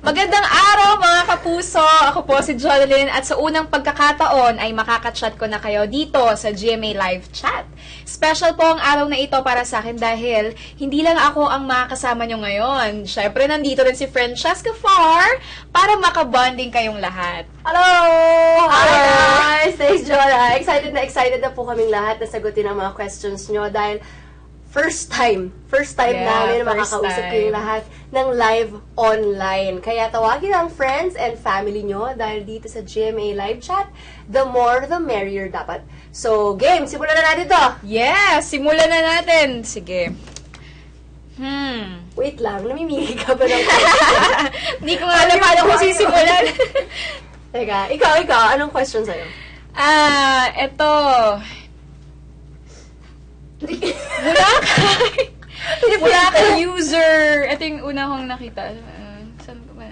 Magandang araw mga kapuso! Ako po si Jocelyn at sa unang pagkakataon ay makakachat ko na kayo dito sa GMA Live Chat. Special po ang araw na ito para sa akin dahil hindi lang ako ang makakasama nyo ngayon. Syempre, nandito rin si Francesca Farr para makabonding kayong lahat. Hello! Hi, guys! Thanks, Jola. Excited na po kaming lahat na sagutin ang mga questions nyo dahil first time namin makakausap ko yung lahat ng live online. Kaya tawagin ang friends and family nyo dahil dito sa GMA Live Chat, the more the merrier dapat. So, game! Simulan na natin to! Yes! Simulan na natin! Sige. Wait lang, namimili ka ba ng Hindi ko nga alam paano kung sisimulan. Teka, ikaw, anong question sa'yo? Eto. Mula kay user, ito yung una kong nakita. Saan ko ba?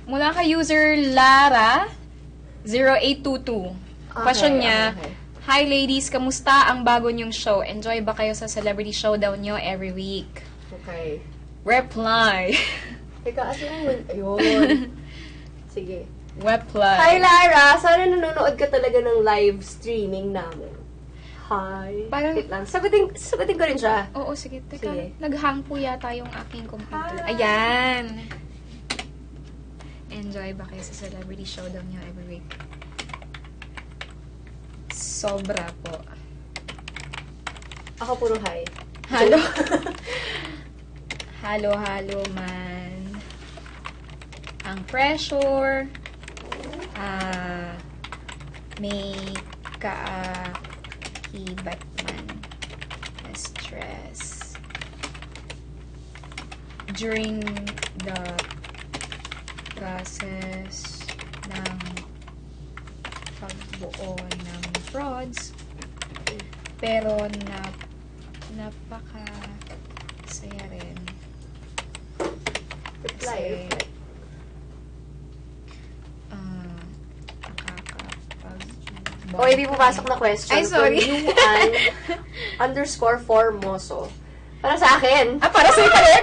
Mula kay user Lara 0822. Question niya, okay. Hi ladies, kamusta ang bago niyong show? Enjoy ba kayo sa celebrity showdown niyo every week? Okay. Reply. Teka, ayun. Sige. Reply. Hi, Lara! Sana nanonood ka talaga ng live streaming namin. Hi. Parang- Wait lang. Sagutin ko rin siya. Oo, sige. Teka, Sige. nag-hang po yata yung aking computer. Hi. Ayan. Enjoy ba kayo sa celebrity showdown niyo every week? Sobra po. Ako puro hi. Halo. Halo man. Ang pressure. May kaakibat man na stress. During the process ng pagbuo ng frauds, pero napaka-saya rin. Reply. Nakakapag- Hindi pupasok na question. Ay, sorry. _Formoso. Para sa akin. Para sa'yo talaga.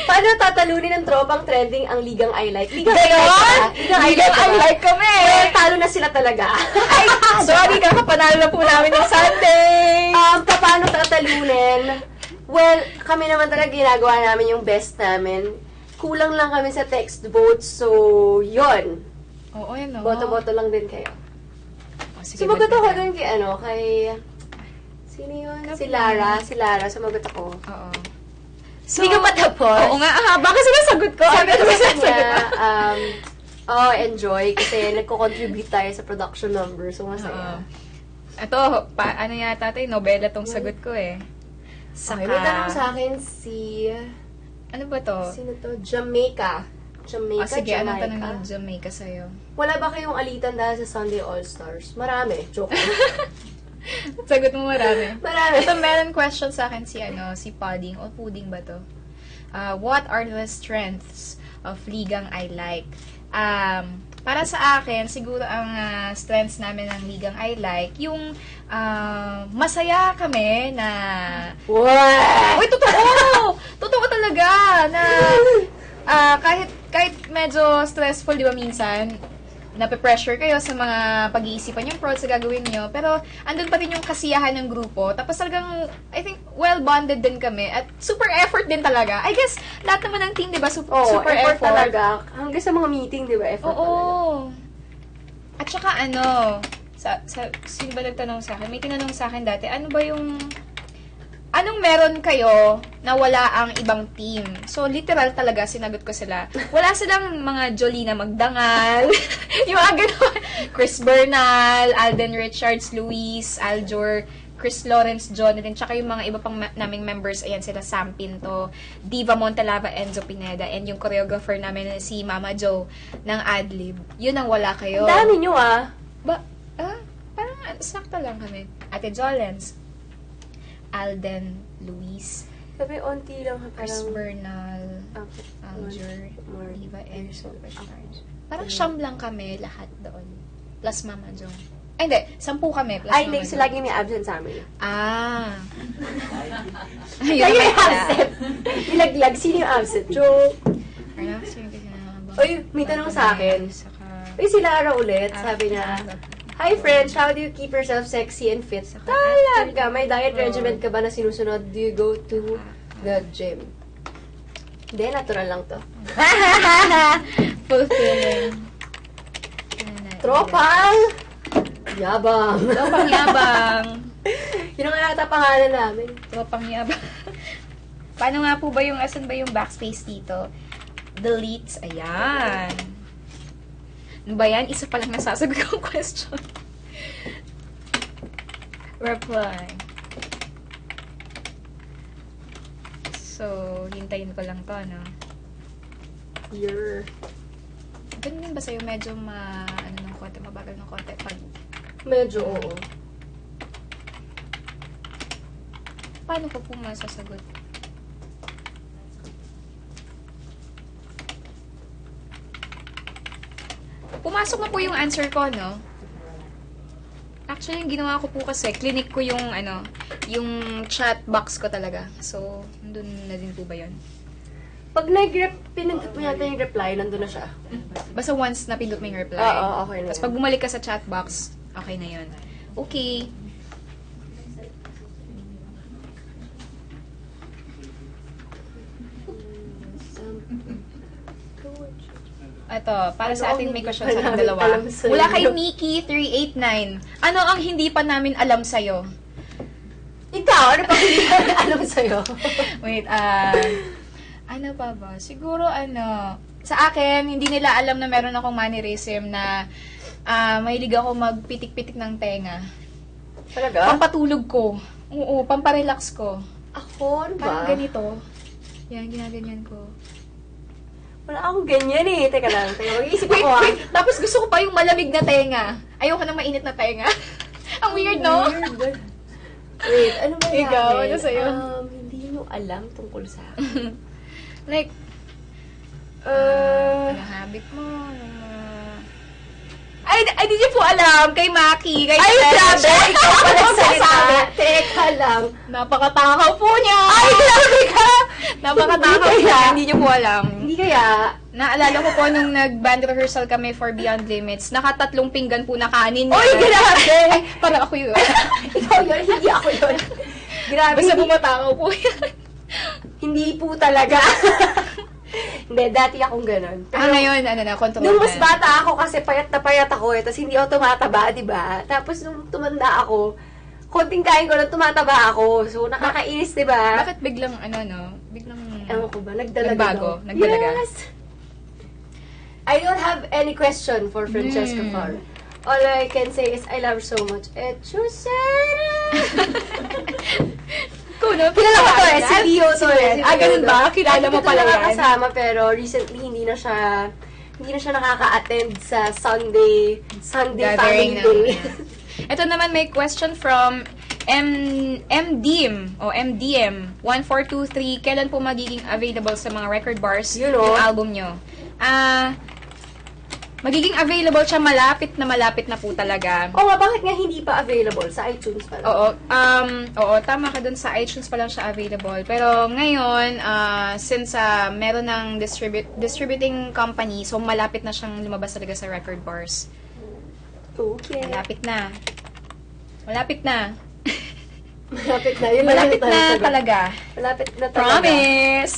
Paano tatalunin ng tropang trending ang Ligang I Like? Ligang Ganon? Ligang I Like kami. Well, talo na sila talaga. Ay, sorry, kakapanalo na po namin ng Sunday. Paano tatalunin? Well, kami naman talaga ginagawa namin yung best namin. Kulang lang kami sa text votes, so yun. Oo, yun o. Boto-boto lang din kayo. Sige, Sumagot ako ba't- dun kay sino yun? Si Lara, sumagot ako. Oo. Hindi ko matapos. Oo nga, baka sinasagot ko. Sabi ko sa sinasagot kanya, ko? enjoy kasi nagko-contribute tayo sa production number, so masaya. Ito, ano yata tayo, nobela tong sagot ko eh. Okay, may tanong sa akin si, Ano ba to? sino to? Jamaica. Sige, anong tanong ng Jamaica sa'yo? Wala ba kayong alitan dahil sa Sunday All-Stars? Marami. Joke. Sagot mo marami. Marami. Ito, meron question sa akin si Pudding. O Pudding ba to? What are the strengths of Ligang I Like? Para sa akin, siguro ang strengths namin ng Ligang I Like, yung masaya kami na... What? Uy, totoo! Totoo talaga na kahit medyo stressful, di ba, minsan, nape-pressure kayo sa mga pag-iisipan yung pros sa gagawin nyo, pero andun pa rin yung kasiyahan ng grupo. Tapos talagang, I think, well-bonded din kami. At super effort din talaga. I guess, lahat naman ng team, di ba, super effort. talaga. Hanggang sa mga meeting, di ba, effort talaga. Oo. At saka sino ba nagtanong sa akin? May tinanong sa akin dati, anong meron kayo na wala ang ibang team? So, literal talaga, sinagot ko sila. Wala silang mga Jolina Magdangal, yung mga gano'n. Chris Bernal, Alden Richards, Luis, Aljor, Chris Lawrence, Jonathan, tsaka yung mga iba pang naming members, ayan sila, Sam Pinto, Diva Montalava, Enzo Pineda, and yung choreographer namin na si Mama Jo ng Adlib. Yun ang wala kayo. Ang dami nyo, Parang sakto lang kami. Ate Jolens, Alden, Luis, Sabi, onti lang. Chris Parang, Bernal, Aljur, more. Diva, Enzo, Richards. Parang siyam lang kami lahat doon. Plus Mama Jo. Ay, hindi. 10 kami. Plus Ay, Mama hindi. Jo. Lagi may absent sa amin. Ayun Lagi may naman pala. absent. Ilaglag. Sino yung absent? Joke. Ano? Sino kasi na Uy, may tanong sa akin. Saka, Uy, si Lara ulit. Sabi niya, Hi friends, how do you keep yourself sexy and fit? Talaga, may diet regimen ka ba na sinusunod? Do you go to the gym? Hindi, natural lang to. fulfilling. Tropang yabang. Tropang yabang. Yun ang ata pangalan namin. Tropang yabang. Paano nga po ba yung, asan ba yung backspace dito? Deletes, ayan. Ano ba yan? Isa pa lang nasasagot kong question. Reply. So, hintayin ko lang to, no? Year. Ganun ba sa'yo? Medyo ano ng konti, mabagal ng konti pag... Medyo oo. Paano ko po masasagot? Pumasok na po yung answer ko, no? Actually, yung ginawa ko po kasi, clinic ko yung, yung chat box ko talaga. So, nandun na din po ba yun? Pag pinindot mo natin yung reply, nandun na siya. Basta once napindot mo yung reply. Oo, okay na Tapos yun. pag bumalik ka sa chat box, okay na yun. Okay. Ito, para sa ating may question sa ating dalawa. Alam sa'yo. Mula kay Nikki389. Ano ang hindi pa namin alam sa'yo? Ikaw, ano pa hindi namin alam sa'yo? Wait, ano pa ba? Siguro, sa akin, hindi nila alam na meron akong mannerism na mahilig ako magpitik-pitik ng tenga. Talaga? Pampatulog ko. Oo, pamparelax ko. Ako, ano ba? Parang ganito. Yan, ginaganyan ko. Wala akong ganyan eh. Teka lang, mag-iisip ako Wait. Tapos gusto ko pa yung malamig na tenga. Ayoko ng mainit na tenga. Ang weird, no? Weird. Wait, ano ba Ikaw, natin? ano sa'yo? Hindi nyo alam tungkol sa akin. Like, ano habit mo? Ay, di niyo po alam. Kay Maki. Kay Ay, grabe! Ikaw pa nagsalita. Sabi. Teka lang. Napakatakaw po niya. Ay, grabe ka! Napakatakaw Hindi niya. kaya. Hindi niyo po alam. Hindi kaya. Naalala ko po nung nag-band rehearsal kami for Beyond Limits, nakatatlong pinggan po na kanin. Oy, grabe! Ay, parang ako yun. Ikaw yun, hindi ako yun. Grabe, Basta hindi, bumatakaw po yan. hindi po talaga. Hindi, dati akong ganun. Ngayon, control Nung mas na. bata ako kasi payat na payat ako eh, tapos hindi ako tumataba, di ba? Tapos nung tumanda ako, konting kain ko lang tumataba ako. So, nakakainis, di ba? Bakit biglang, biglang... Ewan ko ba, nagdalaga Nagbago? daw. Nagdalaga? Yes! I don't have any question for Francesca Far. All I can say is, I love her so much. Kilala ko to eh, si Dio to eh. Ganun ba? Kilala mo pala yan? Kasama pero recently hindi na siya nakaka-attend sa Sunday Gathering family day. Ito naman may question from MDM 1423. Kailan po magiging available sa mga record bars You know. yung album nyo? Magiging available siya malapit na po talaga. Oo nga, bakit nga hindi pa available sa iTunes pa lang? Oo, tama ka dun, sa iTunes pa lang siya available. Pero ngayon, since meron ng distributing company, so malapit na siyang lumabas talaga sa record bars. Okay. Malapit na. Malapit na. Malapit na. Yun Malapit lang na yung sagot. talaga. Malapit na talaga. Promise!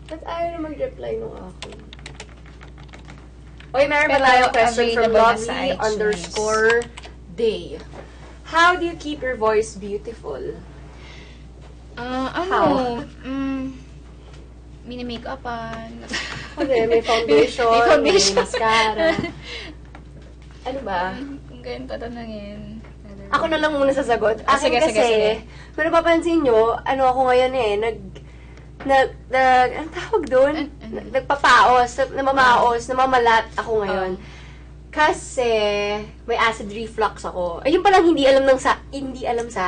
Ba't ayaw na mag-reply nung ako? Oy, meron pa Pero tayong question from available na sa Lovely_day. How do you keep your voice beautiful? Mini-make-upan. May foundation, May foundation. may mascara. Ano ba? Kung ganyan tatanungin. Ako na lang muna sasagot. Akin Sige, kasi, sige. kung napapansin nyo, ako ngayon anong tawag doon? Nagpapaos, namamalat ako ngayon. Kasi, may acid reflux ako. Ayun palang hindi alam sa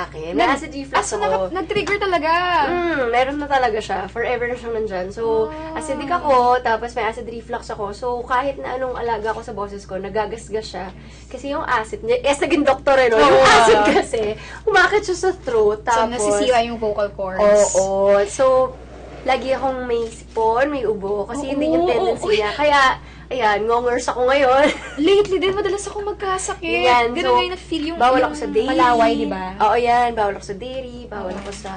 akin. May acid reflux ako. Nag-trigger talaga. Meron na talaga siya. Forever na siyang nandyan. So, acidic ako, tapos may acid reflux ako. So, kahit na anong alaga ko sa boses ko, nagagasgas siya. Kasi yung acid niya, naging doktor no? Yung acid kasi, umakit siya sa throat. Tapos, So, nasisira yung vocal cords. Oo. So, lagi akong may sipon, may ubo, kasi yun din yung tendency niya. Kaya, ayan, ngongers ako ngayon. Lately din, madalas ako magkasakit. Yan, Ganun so, ngayon na-feel yung bawal ako sa dairy. malaway, di ba? Oo, yan. Bawal ako sa dairy, bawal ako sa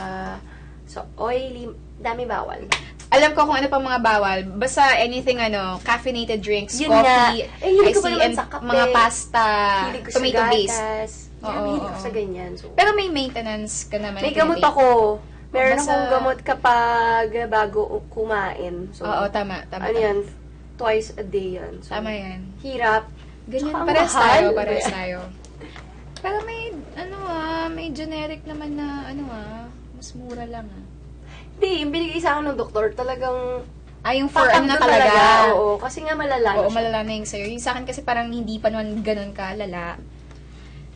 oily. Dami bawal. Alam ko kung ano pang mga bawal. Basta anything, caffeinated drinks, Yun coffee, nga. Hilig ko pa naman and sa kape. mga pasta, Hilig ko tomato-based. sa gatas. Oo, Hilig ko oo. sa ganyan. So. Pero may maintenance ka naman. May gamot ako. Meron Basta- akong gamot kapag bago kumain. So, Oo, tama. ano yan? Twice a day yan. So, Tama yan. hirap. Ganyan, Tsaka ang pares mahal. tayo, pares tayo. Pero may generic naman na, mas mura lang Hindi, yung binigay sa akin ng doktor, talagang yung for ano na patakbo talaga. Oo, kasi nga malala Oo, na siya. malala na yung sa'yo. Yung sa akin kasi parang hindi pa naman ganun kalala.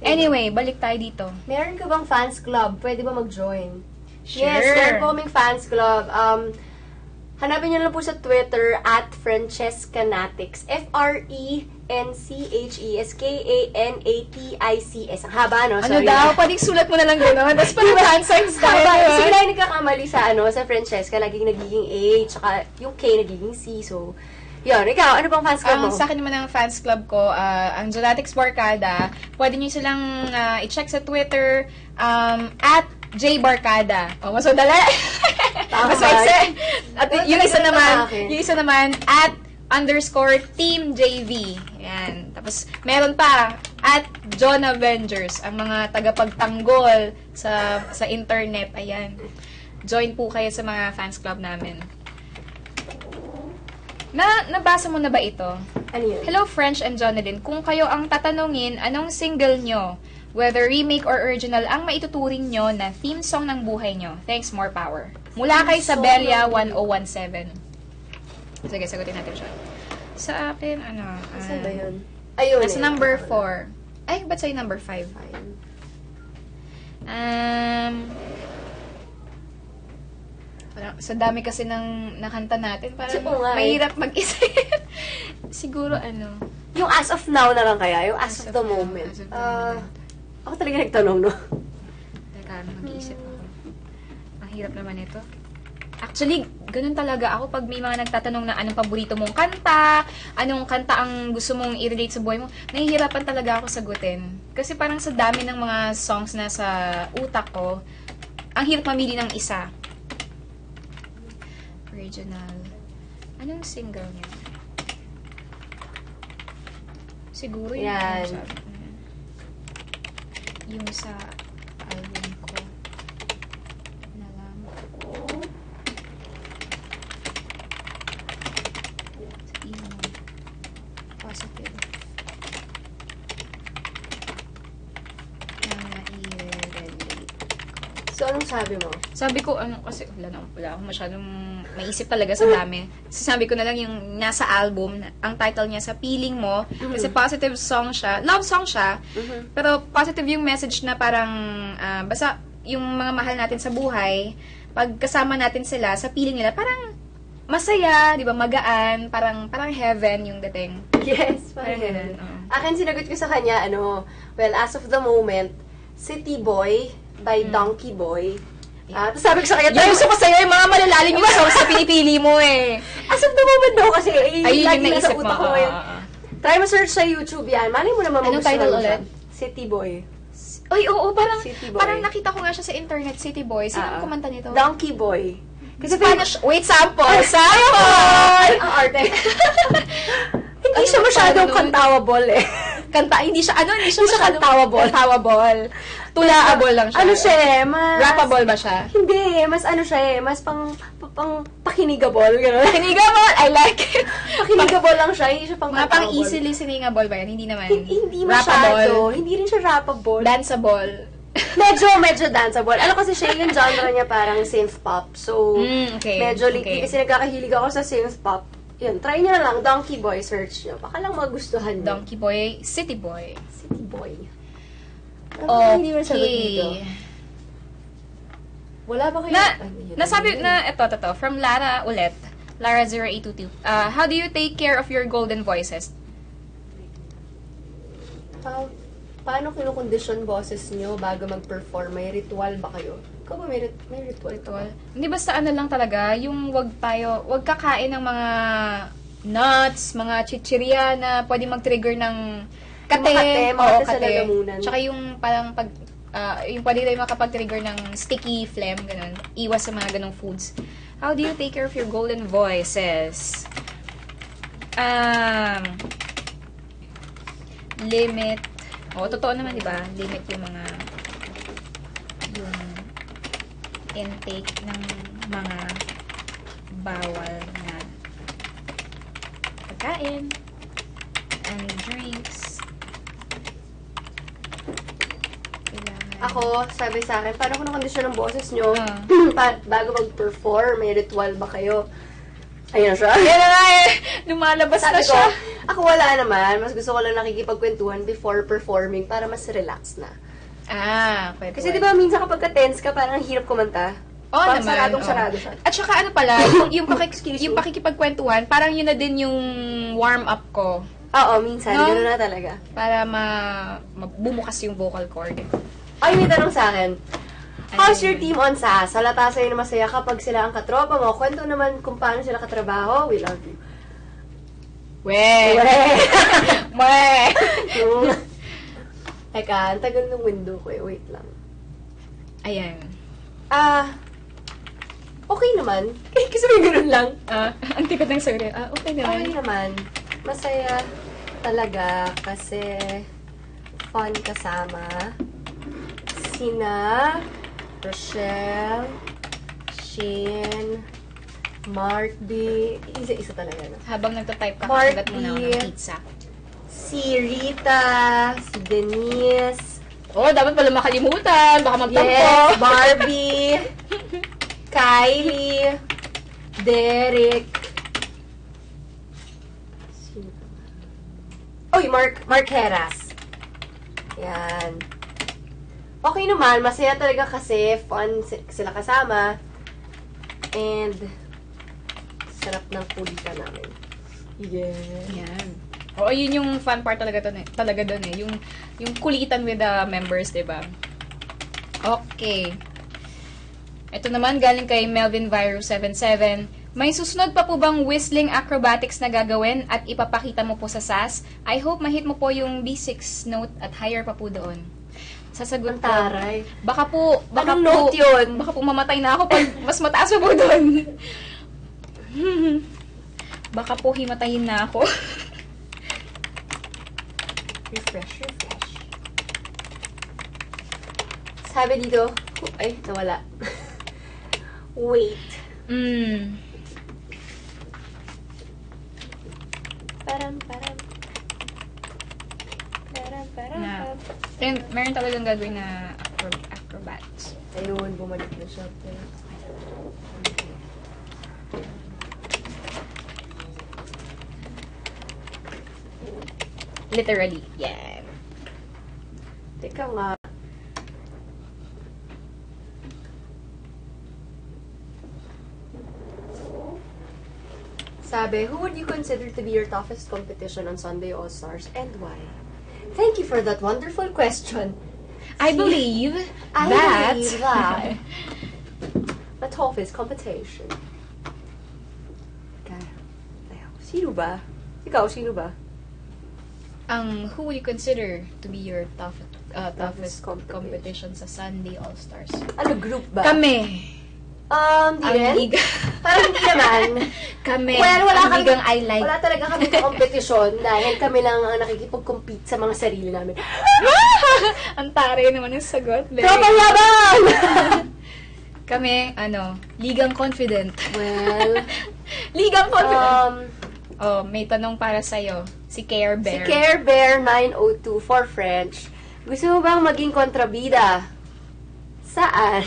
Anyway, balik tayo dito. Meron ka bang fans club? Pwede ba mag-join? Sure. Yes, meron po kaming fans club. Hanapin niyo lang po sa Twitter at Francescanatics. FRENCHESKANATICS. Ang haba, no? Ano Sorry. daw? Pwedeng sulat mo na lang gano'n. Tapos parang hand signs tayo. Haba. Sige na yung nagkakamali sa Francesca, nagiging A, tsaka yung K nagiging C. So, yun. Ikaw, ano bang fans club mo? Sa akin naman ang fans club ko, ang Genetics Barkada. Pwede nyo silang i-check sa Twitter at J Barkada. Mas madali. Tama. Mas maiksi. At yung Tama. isa naman, at _Team JV. Yan. Tapos, meron pa, at John Avengers, ang mga tagapagtanggol sa internet. Ayan. Join po kayo sa mga fans club namin. Nabasa mo na ba ito? Ano yun? Hello, French and Jonalyn. Kung kayo ang tatanungin, anong single nyo, whether remake or original, ang maituturing nyo na theme song ng buhay nyo? Thanks, more power. Mula kay Sabelia 1017. Sige, sagutin natin siya. Sa akin, Saan ba yun? Ayun. Nasa number 4. Ay, ba't sa'yo number 5? Sa dami kasi ng nakanta natin, parang Oo nga, mahirap mag-isip. Siguro, Yung as of now na lang kaya? Yung as of the moment? As of the moment. Ako talaga nagtanong, no? Teka, mag-iisip ako. Ang hirap naman ito. Actually, ganun talaga ako pag may mga nagtatanong na anong paborito mong kanta, anong kanta ang gusto mong i-relate sa buhay mo, nahihirapan talaga ako sagutin. Kasi parang sa dami ng mga songs na sa utak ko, ang hirap mamili ng isa. Original. Anong single niya? Siguro yung Yan. Yung sa album ko na lang. Sabihin mo. Positive. Na i-relate. So, anong sabi mo? Sabi ko, kasi wala akong masyadong maisip talaga sa dami. Sabi ko na lang yung nasa album, ang title niya sa Piling Mo, kasi positive song siya, love song siya, pero positive yung message na parang, basta yung mga mahal natin sa buhay, pag kasama natin sila, sa piling nila, parang masaya, di ba, magaan, parang heaven yung dating. Yes, Parang ganun, oo. Akin sinagot ko sa kanya, well, as of the moment, City Boy by Donkey Boy. Tapos sabi ko sa kanya, Yung gusto ko sa'yo, yung mga malalalim yung songs na pinipili mo eh. as of the moment daw kasi, Ayun lagi yung nasa naisip mo. utak ko ngayon. Try mo search sa YouTube yan. Malay mo naman Anong magustuhan title mo siya. ulit? City Boy. Ay, oo, City Boy. parang nakita ko nga siya sa internet, City Boy. Sino ang kumanta nito? Donkey Boy. Kasi Spanish. Wait, sample! Sample! ang arte. Hindi siya masyadong kantawable eh. Hindi siya Hindi siya masyadong kantawable. Kantawable. Tulaable lang siya. Ano siya eh, mas... Rappable ba siya? Hindi, mas ano siya eh, mas pang pakinigable, gano'n. Pakinigable! I like it! Pakinigable lang siya, hindi siya pang Mga pang kantawable. easy listeningable ba yan? Hindi naman. Hindi Rappable. masyado. Hindi rin siya rappable. Danceable. medyo danceable. Ano kasi siya, yung genre niya parang synth pop. So, Okay. medyo lately Okay. kasi nagkakahilig ako sa synth pop. Yun, try niyo na lang, Donkey Boy, search niyo. Baka lang magustuhan niyo. Donkey Boy, City Boy. City Boy. Hindi mo sagot dito. Okay. Wala ba kayo? Nasabi na, ito, from Lara ulit. Lara0822. How do you take care of your golden voices? paano kinukondisyon boses nyo bago mag-perform? May ritual ba kayo? Ikaw ba may ritual ka ba? Hindi, basta ano lang talaga, yung wag kakain ng mga nuts, mga chichirya na pwede mag-trigger ng kate. Mga sa lalamunan. Tsaka yung parang yung pwede tayo makapag-trigger ng sticky phlegm, ganun. Iwas sa mga ganung foods. How do you take care of your golden voices? Limit. Totoo naman, di ba? Limit yung intake ng mga bawal na pagkain and drinks. Ako, sabi sa akin, paano kinukondisyon ng boses nyo? Bago mag-perform, may ritual ba kayo? Ayun siya. Yan na nga eh. Lumalabas na siya. Ako wala naman. Mas gusto ko lang nakikipagkwentuhan before performing para mas relax na. Pwede. Kasi di ba minsan kapag ka-tense ka, parang hirap kumanta. Naman. Saradong-sarado siya. At saka ano pala, yung pakikipagkwentuhan, parang yun na din yung warm-up ko. Oo, minsan. No? Gano'n na talaga. Para bumukas yung vocal cord. Ay, may tanong sa akin. How's your team on SAS? Halata sa'yo na masaya kapag sila ang katropa mo. Kwento naman kung paano sila katrabaho. We love you. We! Teka, ang tagal ng window ko eh. Wait lang. Ayan. Okay naman. Kasi may ganun lang. Ang tipid ng sorry. Okay naman. Okay naman. Masaya talaga kasi fun kasama. Sina Rochelle, Shane, Mark B. Isa-isa talaga, no? Habang nagtatype ka, Mark kasagat mo na ako ng pizza. Si Rita, si Denise. Dapat pala makalimutan. Baka magtampo. Yes, Barbie. Kylie. Derek. Mark Heras. Yan. Okay naman, masaya talaga kasi fun sila kasama. And sarap ng kulitan namin. Yeah. Yan. Yun yung fun part talaga doon eh. Yung kulitan with the members, 'di ba? Okay. Ito naman galing kay Melvin Virus 77. May susunod pa po bang whistling acrobatics na gagawin at ipapakita mo po sa SAS? I hope mahit mo po yung B6 note at higher pa po doon. Sasagot ko. Taray. Baka po note yun? Baka po mamatay na ako pag mas mataas pa po doon. Baka po himatayin na ako. Refresh. Sabi dito, ay, nawala. Wait. Meron talagang gagawin na acrobats. Ayun, bumalik na siya. Literally. Yeah. Teka nga. Sabi, who would you consider to be your toughest competition on Sunday All-Stars and why? Thank you for that wonderful question. I believe that the toughest competition. Sino ba? Ikaw, sino ba? Who would you consider to be your toughest competition sa Sunday All-Stars? Ano, group ba? Kami. Di rin? Parang hindi naman. Kami. Well, wala talaga kami sa kompetisyon dahil kami lang ang nakikipag-compete sa mga sarili namin. Ang taray naman yung sagot. Tropang yabang! Kami, ligang confident. Well, ligang confident. May tanong para sa'yo. Si Care Bear. Si Care Bear 902 for French. Gusto mo bang maging kontrabida? Saan?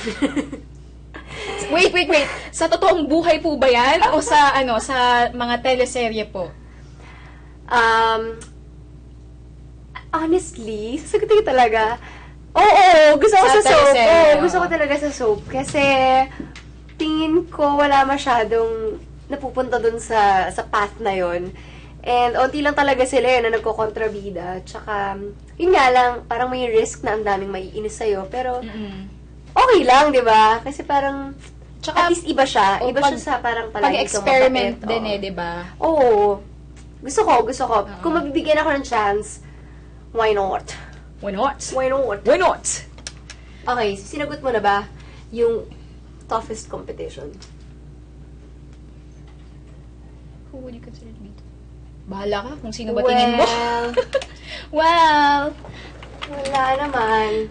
Wait. Sa totoong buhay po ba yan? O sa, sa mga teleserye po? Honestly, sasagutin ko talaga. Oo, gusto ko sa soap. Gusto ko talaga sa soap. Kasi, tingin ko wala masyadong napupunta dun sa path na yon. And onti lang talaga sila yun na nagko-kontrabida. Tsaka, yun nga lang, parang may risk na ang daming maiinis sa'yo. Pero, okay lang, di ba? Kasi parang, Tsaka, at least iba siya. Iba pag- siya sa parang palagi kang Pag-experiment mabait. din Oo. eh, di ba? Oo. Gusto ko. Kung mabibigyan ako ng chance, why not? Why not? Why not? Why not? Okay, sinagot mo na ba yung toughest competition? Who would you consider to be? Bahala ka kung sino ba tingin mo. Well, Wala naman.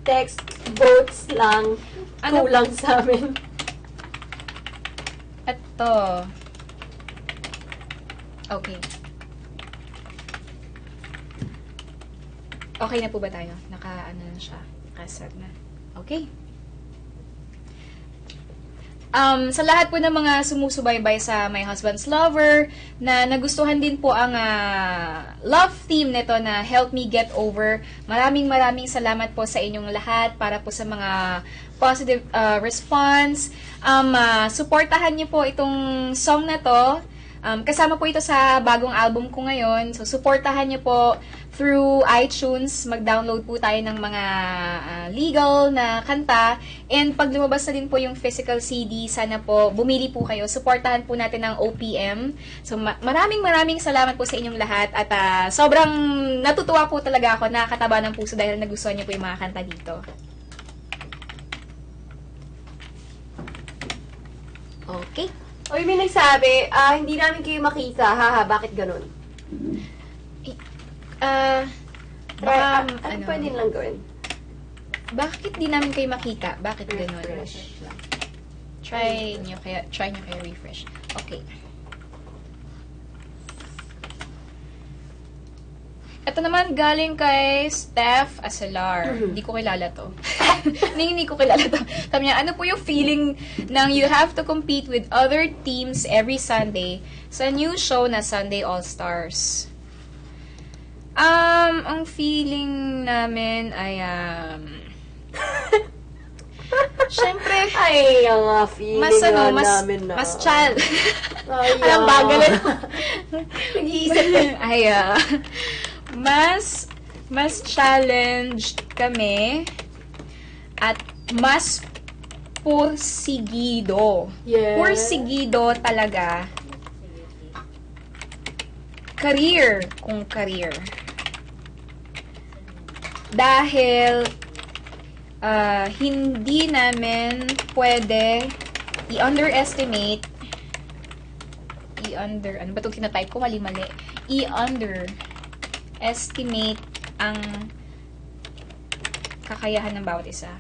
Text, votes lang. Ano? Kulang sa amin. eto. Okay. Okay na po ba tayo? Naka-ano na siya? Naka-set na. Okay. Sa lahat po ng mga sumusubaybay sa My Husband's Lover, na nagustuhan din po ang love theme nito na Help Me Get Over. Maraming salamat po sa inyong lahat para po sa mga positive response. Suportahan niyo po itong song na to. Kasama po ito sa bagong album ko ngayon. So, suportahan niyo po through iTunes. Mag-download po tayo ng mga legal na kanta. And pag lumabas na din po yung physical CD, sana po bumili po kayo. Suportahan po natin ng OPM. So, maraming salamat po sa inyong lahat. At sobrang natutuwa po talaga ako. Nakakataba ng puso dahil nagustuhan niyo po yung mga kanta dito. Okay. Oy, may nagsabi, hindi namin kayo makita. Haha, bakit ganun? Baka, Ano pwede lang gawin? bakit di namin kayo makita? Bakit ganun? Refresh lang. Try nyo kaya refresh. Okay. Ito naman galing kay Steph Acelar. Hindi ko kilala to. Hindi ko kilala to. Sabi niya, ano po yung feeling ng you have to compete with other teams every Sunday sa new show na Sunday All-Stars? Ang feeling namin ay, syempre, Ay, ang feeling namin na. mas child. Ay, Alam, bagal eh. Nag-iisip Ay, mas challenged kami at mas pursigido. Yes. Pursigido talaga. Career. Dahil hindi namin pwede i-underestimate ano ba itong tinatype ko? Mali. I-underestimate ang kakayahan ng bawat isa.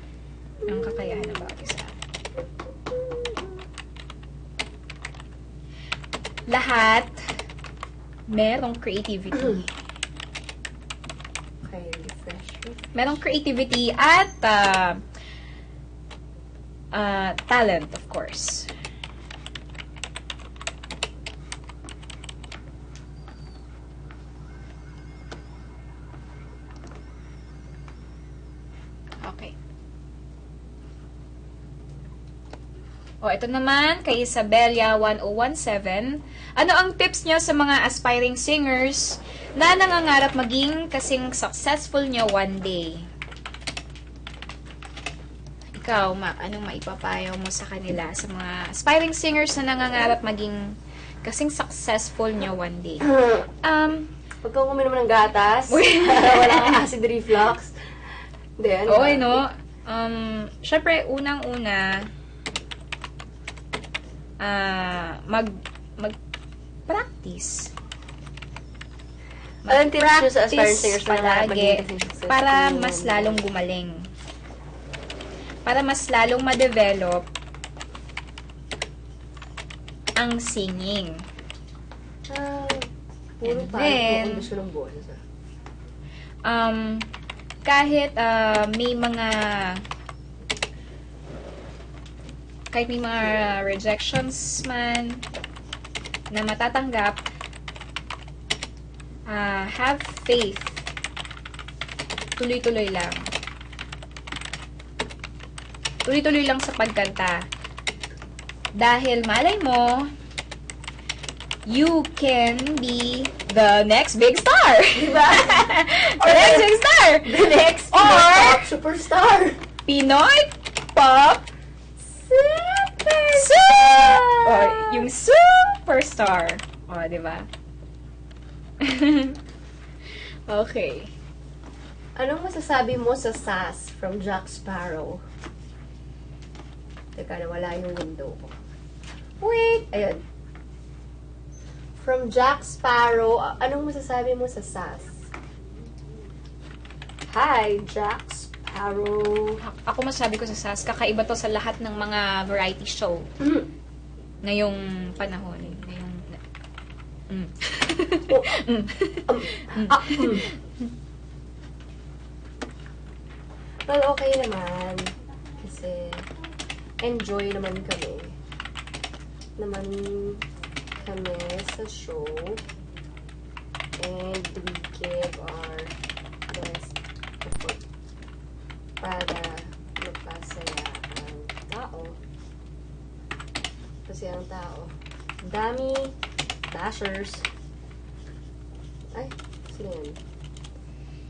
Lahat merong creativity. Okay, refresh. Merong creativity at talent, of course. Okay. Ito naman, kay Isabelia 1017. Ano ang tips nyo sa mga aspiring singers na nangangarap maging kasing successful nyo one day? Ikaw, Mac, anong maipapayo mo sa kanila, sa mga aspiring singers na nangangarap maging kasing successful nyo one day? Pag kang uminom ng gatas, para wala kang acid reflux. Hindi, ano ba? Okay, no? Syempre, unang-una, mag-practice. Anong tips nyo sa aspiring singers na nangarap palagi maging kasing successful? para mas lalong gumaling. Para mas lalong ma-develop ang singing. Puro And parang then, kondisyon ng boses. Kahit may mga rejections man na matatanggap, have faith. Tuloy-tuloy lang. Tuloy-tuloy lang sa pagkanta. Dahil malay mo, you can be the next big star. Diba? The next big star. The next Or top superstar. Pinoy Pop Superstar! Oh, yung superstar. Oh, di ba? Okay. Anong masasabi mo sa SAS from Jack Sparrow? Teka, nawala yung window ko. Wait! Ayun. From Jack Sparrow, anong masasabi mo sa SAS? Hi, Jack Sparrow. Ako masabi ko sa SAS, kakaiba to sa lahat ng mga variety show ngayong panahon. Ngayong... Well, okay naman. Kasi, enjoy naman kami. Sa show. And we give our best effort para magpasaya ang tao. Kasi ang tao, dami bashers. Ay, sino yun?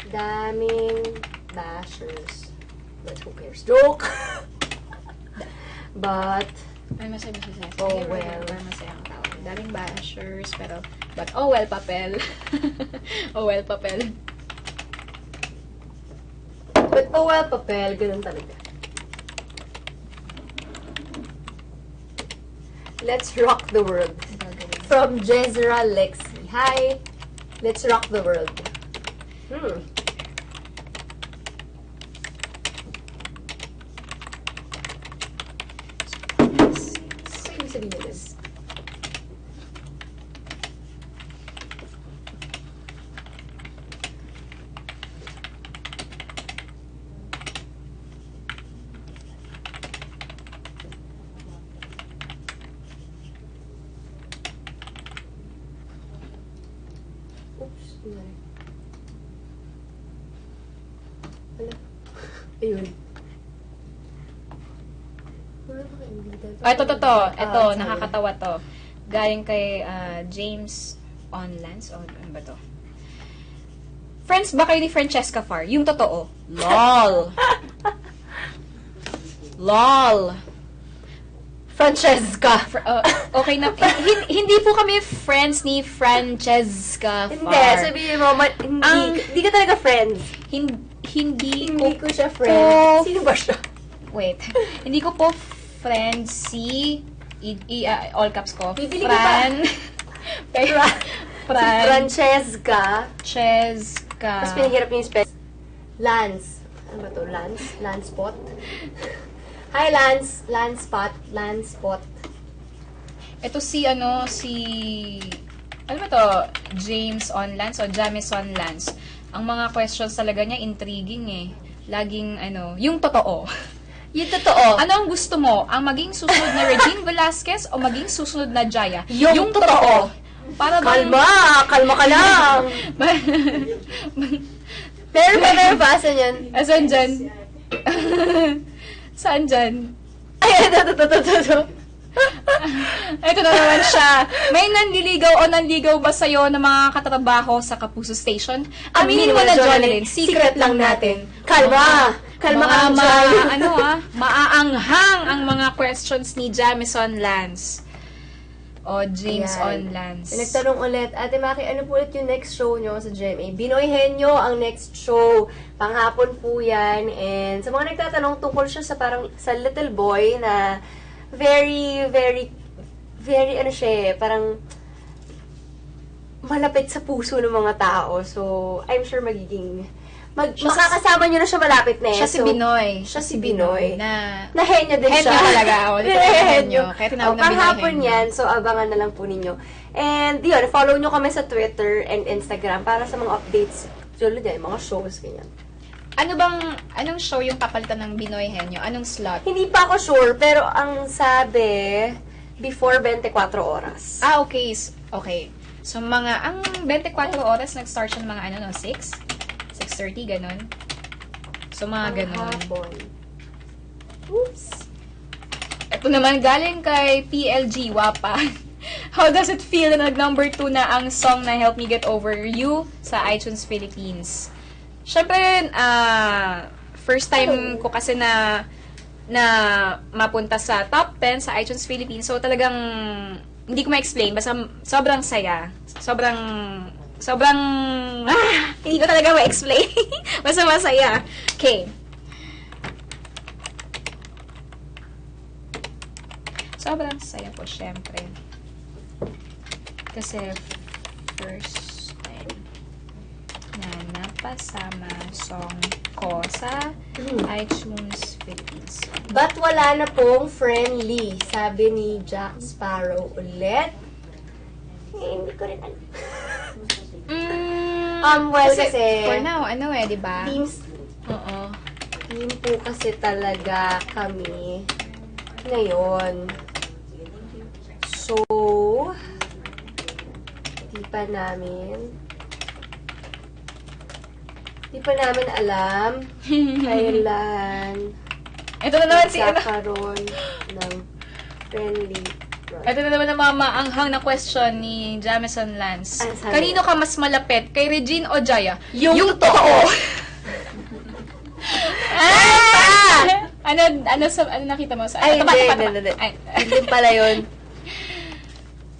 Daming bashers. But who cares? Joke! But, Ay, masabi sa SAS. Oh, well. Masaya ang tao. Daming bashers, pero... But, oh well, papel. Oh well, papel. but oh well, papel, ganun talaga. Let's rock the world. From Jezra Lexi. Hi! Let's rock the world. So, ibig sabihin nila. Oops, sorry. Wala. Ayun. Wala ba kayo dito? Oh, ito. Ito, sorry. nakakatawa to. Galing kay James Onlans. O, ano ba to? Friends ba kayo ni Francesca Far? Yung totoo. LOL. LOL. Francesca! Okay na. Hindi po kami friends ni Francesca Far. Hindi, sabihin mo, hindi ka talaga friends. Hindi Hindi ko siya friends. Sino ba siya? Wait. Hindi ko po friends si all caps ko. Bibili ka pa. Francesca. Tapos pinahirap niya yung spell. Lance. Ano ba to? Lance Pot? Hi, Lance. Lance Pot. Ito si ano ba to? James Onlans o Jamison Lance. Ang mga questions talaga niya intriguing eh. Laging yung totoo. Yung totoo. Ano ang gusto mo? Ang maging susunod na Regine Velasquez o maging susunod na Jaya? Yung totoo. Para bang... Kalma ka lang. Pero basa niyan. Asan dyan? Saan dyan? Ay, ito. Ito na naman siya. May nanliligaw o nanligaw ba sa'yo ng mga katrabaho sa Kapuso Station? Aminin mo na, Jonalyn. Secret lang natin. Kalma ka lang dyan. Maaanghang ang mga questions ni Jamison Lance. O James Ayan. Onlans. Nagtanong ulit, Ate Maki, ano po ulit yung next show nyo sa GMA? Binoy Henyo ang next show. Panghapon po yan. And sa mga nagtatanong, tungkol siya sa parang sa little boy na very ano siya parang malapit sa puso ng mga tao. So, I'm sure makakasama nyo na siya malapit na eh. Siya si Binoy. Siya si Binoy. Na Henyo din siya. Henyo talaga. Henyo. Kaya tinawag na Binoy Panghapon Henyo. yan. So, abangan na lang po ninyo. And, yun, follow nyo kami sa Twitter and Instagram para sa mga updates. Tulad yan, mga shows, ganyan. Anong show yung papalitan ng Binoy Henyo? Anong slot? Hindi pa ako sure, pero ang sabi, before 24 oras. Ah, okay. Okay. So, ang 24 oras, nag-start siya ng mga 6? 6:30, ganon. So, mga ganon. Panghapon. Oops. Ito naman, galing kay PLG Wapa. How does it feel na nag-number 2 na ang song na Help Me Get Over You sa iTunes Philippines? Syempre, first time ko kasi na mapunta sa top 10 sa iTunes Philippines. So, talagang, hindi ko ma-explain. Basta, sobrang saya. Sobrang, hindi ko talaga ma-explain. Basta masaya. Okay. Sobrang saya po, syempre. Kasi, first time na napasama song ko sa iTunes Philippines. Ba't wala na pong friendly? Sabi ni Jack Sparrow ulit. Hindi ko rin alam. Well, kasi for now, di ba? Teams, Oo. team po kasi talaga kami ngayon. So, di pa namin alam kailan Ito na naman si magkakaroon ng friendly. Ito na naman ang mga maanghang na question ni Jamison Lance. Sabi? Kanino ka mas malapit? Kay Regine o Jaya? Yung totoo. Ano nakita mo? Ay, hindi. Hindi pala yun.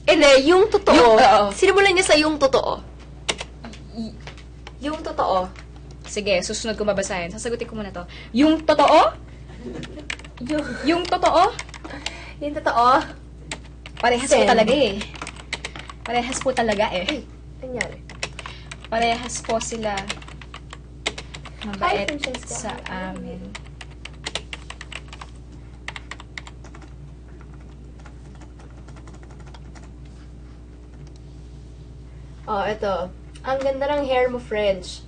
Hindi, yung totoo. Sinimulan niya sa yung totoo. Yung totoo. Sige, susunod ko babasahin. Sasagutin ko muna to. Yung totoo? Yung totoo? Yung totoo. Parehas po talaga eh. Parehas po talaga eh. Ay, nangyari. Parehas po sila mabait Hi, Francesca. sa amin. Oh, ito. Ang ganda ng hair mo, French.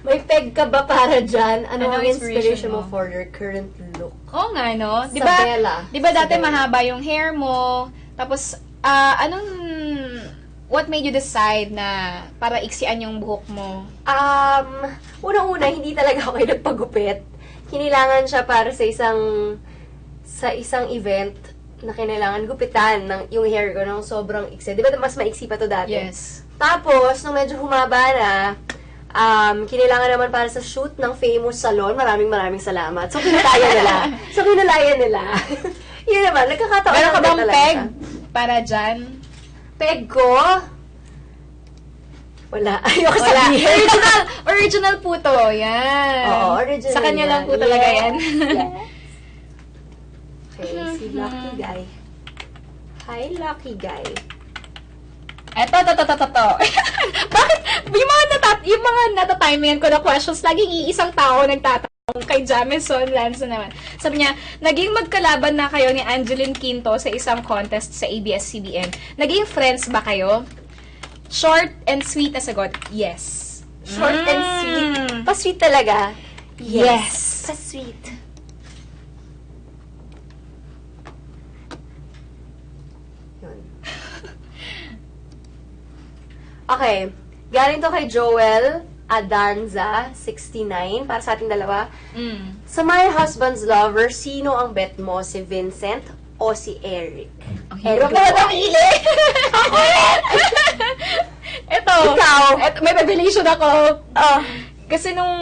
May peg ka ba para dyan? Ano ang inspiration mo for your current look? Oo nga, no? Sabela. Di ba dati Sabela. mahaba yung hair mo? Tapos, what made you decide na para iksian yung buhok mo? Unang-una, hindi talaga ako nagpagupit. Kinilangan siya para sa isang event na kinailangan gupitan yung hair ko ng sobrang iksi. Di ba mas maiksi pa to dati? Yes. Tapos, nung medyo humaba na, kinailangan naman para sa shoot ng famous salon. Maraming salamat. So, kinulayan nila. Yun naman, nagkakataon Meron ka lang bang talaga peg siya. para dyan? Peg ko? Wala. Ayoko Wala. sabihin. Original po to. Yan. Oo, original Sa kanya yan. lang po talaga Yes. yan. Okay, si Lucky Guy. Hi, Lucky Guy. Eto. Bakit? Yung mga natatimingan ko na questions, laging iisang tao nagtatanong kay Jamison Lance naman. Sabi niya, naging magkalaban na kayo ni Angeline Quinto sa isang contest sa ABS-CBN. Naging friends ba kayo? Short and sweet na sagot, yes. Short and sweet. Pa-sweet talaga? Yes. Pa-sweet. Yun. Okay. Galing to kay Joel Adanza, 69, para sa ating dalawa. Sa My Husband's Lover, sino ang bet mo? Si Vincent o si Eric? Ang hirap Eric na po. napili. Ako yan! Ito. Ikaw. May revelation ako. Oh. Kasi nung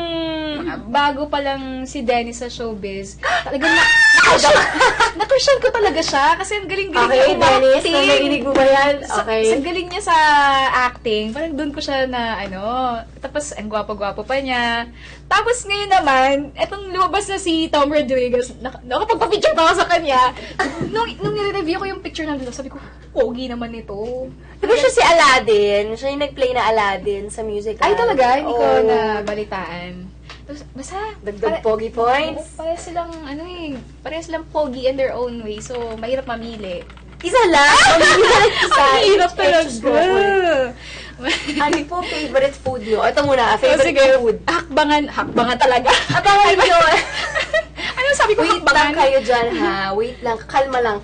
bago pa lang si Dennis sa showbiz, talagang na-crushon ko talaga siya. Kasi ang galing-galing Okay, niya Dennis, umacting. narinig mo ba yan? Okay. Sa galing niya sa acting, parang doon ko siya na tapos ang gwapo-gwapo pa niya. Tapos ngayon naman, etong lumabas na si Tom Rodriguez, nakapagpa-picture pa ako sa kanya. Nung nire-review ko yung picture ng dito, sabi ko, pogi naman ito. Diba siya si Aladdin? Siya yung nag-play na Aladdin sa musical. Ay, talaga? Hindi ko Oo. nabalitaan. Tapos, basta, Dagdag pogi points. Parehas silang, parehas silang pogi in their own way. So, mahirap mamili. Isa lang? Isa. Ang hirap Each talaga. Ano po favorite food nyo? Ito muna, favorite Sige, food. Hakbangan talaga. Abangan nyo. Ano sabi ko, Wait lang kayo dyan, ha? Wait lang. Kalma lang.